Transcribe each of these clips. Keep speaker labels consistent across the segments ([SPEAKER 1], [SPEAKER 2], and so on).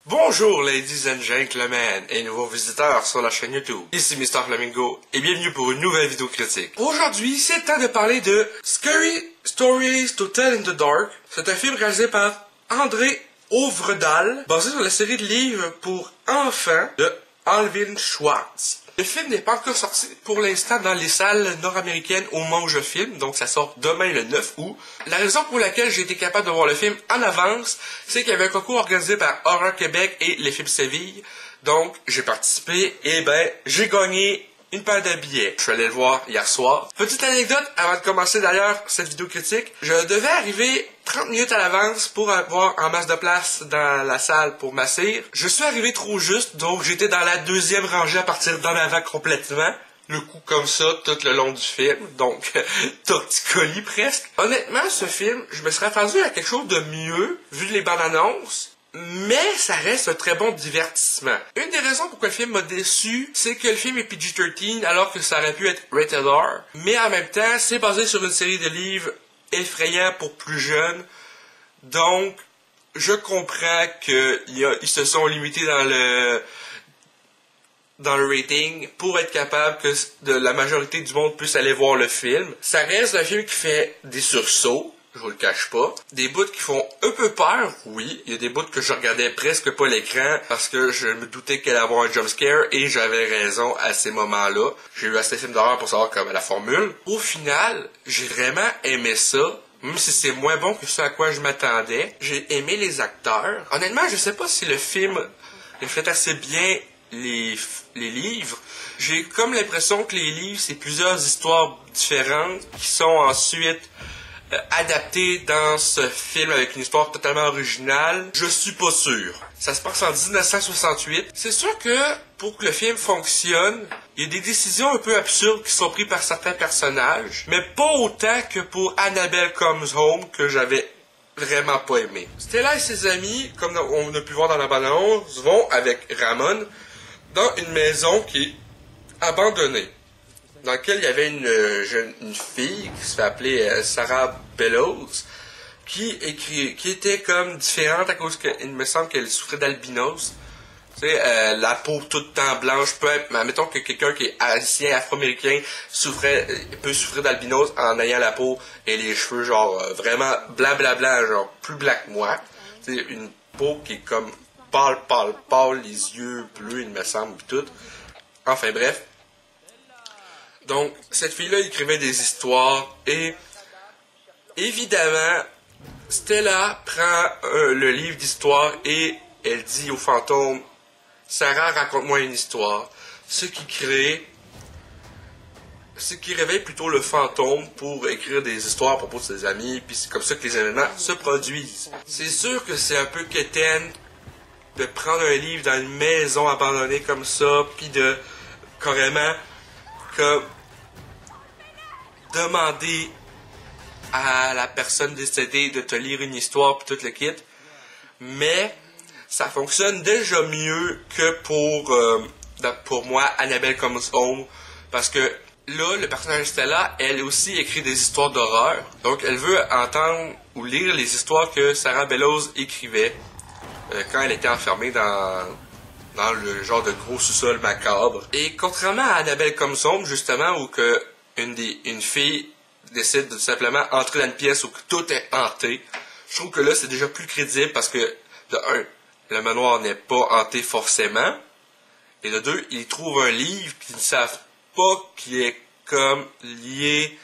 [SPEAKER 1] Bonjour ladies and gentlemen et nouveaux visiteurs sur la chaîne YouTube. Ici Mr. Flamingo et bienvenue pour une nouvelle vidéo critique. Aujourd'hui, c'est le temps de parler de Scary Stories to Tell in the Dark. C'est un film réalisé par André Øvredal, basé sur la série de livres pour enfants de Alvin Schwartz. Le film n'est pas encore sorti pour l'instant dans les salles nord-américaines au moment où je filme, donc ça sort demain le 9 août. La raison pour laquelle j'ai été capable de voir le film en avance, c'est qu'il y avait un concours organisé par Horror Québec et les films Séville. Donc j'ai participé et j'ai gagné une paire de billets. Je suis allé le voir hier soir. Petite anecdote, avant de commencer d'ailleurs cette vidéo critique, je devais arriver 30 minutes à l'avance pour avoir en masse de place dans la salle pour m'asseoir. Je suis arrivé trop juste, donc j'étais dans la deuxième rangée à partir d'en avant complètement. Le coup comme ça tout le long du film, donc torticolis presque. Honnêtement, ce film, je me serais attendu à quelque chose de mieux, vu les bandes annonces. Mais ça reste un très bon divertissement. Une des raisons pourquoi le film m'a déçu, c'est que le film est PG-13 alors que ça aurait pu être rated R. Mais en même temps, c'est basé sur une série de livres effrayants pour plus jeunes. Donc, je comprends qu'ils se sont limités dans le rating pour être capable que la majorité du monde puisse aller voir le film. Ça reste un film qui fait des sursauts. Je vous le cache pas. Des bouts qui font un peu peur, oui. Il y a des bouts que je regardais presque pas l'écran parce que je me doutais qu'elle allait avoir un jumpscare et j'avais raison à ces moments-là. J'ai eu assez de films d'horreur pour savoir comment la formule. Au final, j'ai vraiment aimé ça. Même si c'est moins bon que ce à quoi je m'attendais. J'ai aimé les acteurs. Honnêtement, je sais pas si le film reflète assez bien les livres. J'ai comme l'impression que les livres, c'est plusieurs histoires différentes qui sont ensuite adapté dans ce film avec une histoire totalement originale, je suis pas sûr. Ça se passe en 1968. C'est sûr que pour que le film fonctionne, il y a des décisions un peu absurdes qui sont prises par certains personnages, mais pas autant que pour Annabelle Comes Home que j'avais vraiment pas aimé. Stella et ses amis, comme on a pu voir dans la bande-annonce, vont avec Ramon dans une maison qui est abandonnée, dans laquelle il y avait une fille qui se fait appeler Sarah Bellows, qui était comme différente à cause qu'il me semble qu'elle souffrait d'albinos. Tu sais, la peau toute temps blanche, mettons que quelqu'un qui est asien afro-américain peut souffrir d'albinos en ayant la peau et les cheveux genre vraiment blanc, genre plus blanc que moi. Tu sais, une peau qui est comme pâle, les yeux bleus, il me semble, pis tout. Enfin bref. Donc, cette fille-là écrivait des histoires et, évidemment, Stella prend le livre d'histoire et elle dit au fantôme « Sarah, raconte-moi une histoire ». Ce qui réveille plutôt le fantôme pour écrire des histoires à propos de ses amis, puis c'est comme ça que les événements se produisent. C'est sûr que c'est un peu quétaine de prendre un livre dans une maison abandonnée comme ça, puis de carrément comme demander à la personne décédée de te lire une histoire puis tout le kit, mais ça fonctionne déjà mieux que pour moi Annabelle Comes Home, parce que là le personnage Stella, elle aussi écrit des histoires d'horreur, donc elle veut entendre ou lire les histoires que Sarah Bellows écrivait quand elle était enfermée dans le genre de gros sous-sol macabre. Et contrairement à Annabelle Comes Home, justement, où que une fille décide de tout simplement entrer dans une pièce où tout est hanté, je trouve que là, c'est déjà plus crédible parce que, de un, le manoir n'est pas hanté forcément, et de deux, ils trouvent un livre qu'ils ne savent pas qui est comme lié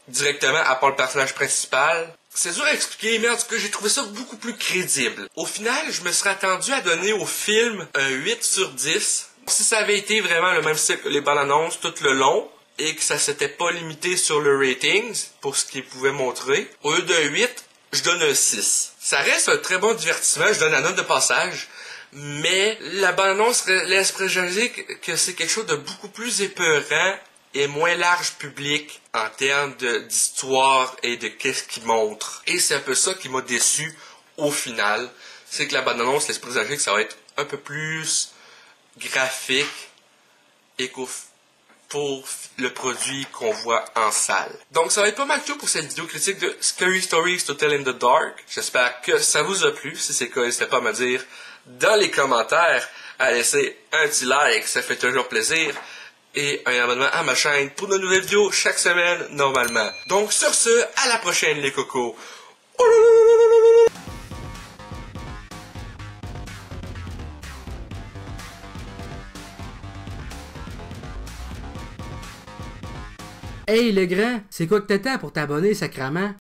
[SPEAKER 1] directement à part le personnage principal. C'est dur à expliquer, mais en tout cas, j'ai trouvé ça beaucoup plus crédible. Au final, je me serais attendu à donner au film un 8 sur 10. Si ça avait été vraiment le même style que les bandes annonces tout le long, et que ça s'était pas limité sur le ratings, pour ce qu'il pouvait montrer, au lieu d'un 8, je donne un 6. Ça reste un très bon divertissement, je donne la note de passage, mais la bande annonce laisse présager que c'est quelque chose de beaucoup plus épeurant et moins large public en termes d'histoire et de qu'est-ce qu'il montre. Et c'est un peu ça qui m'a déçu au final. C'est que la bande-annonce laisse présager que ça va être un peu plus graphique et pour le produit qu'on voit en salle. Donc ça va être pas mal tout pour cette vidéo critique de Scary Stories to Tell in the Dark. J'espère que ça vous a plu. Si c'est le cas, n'hésitez pas à me dire dans les commentaires, à laisser un petit like, ça fait toujours plaisir, et un abonnement à ma chaîne pour de nouvelles vidéos chaque semaine, normalement. Donc sur ce, à la prochaine les cocos!
[SPEAKER 2] Hey le grand, c'est quoi que t'attends pour t'abonner, sacrament?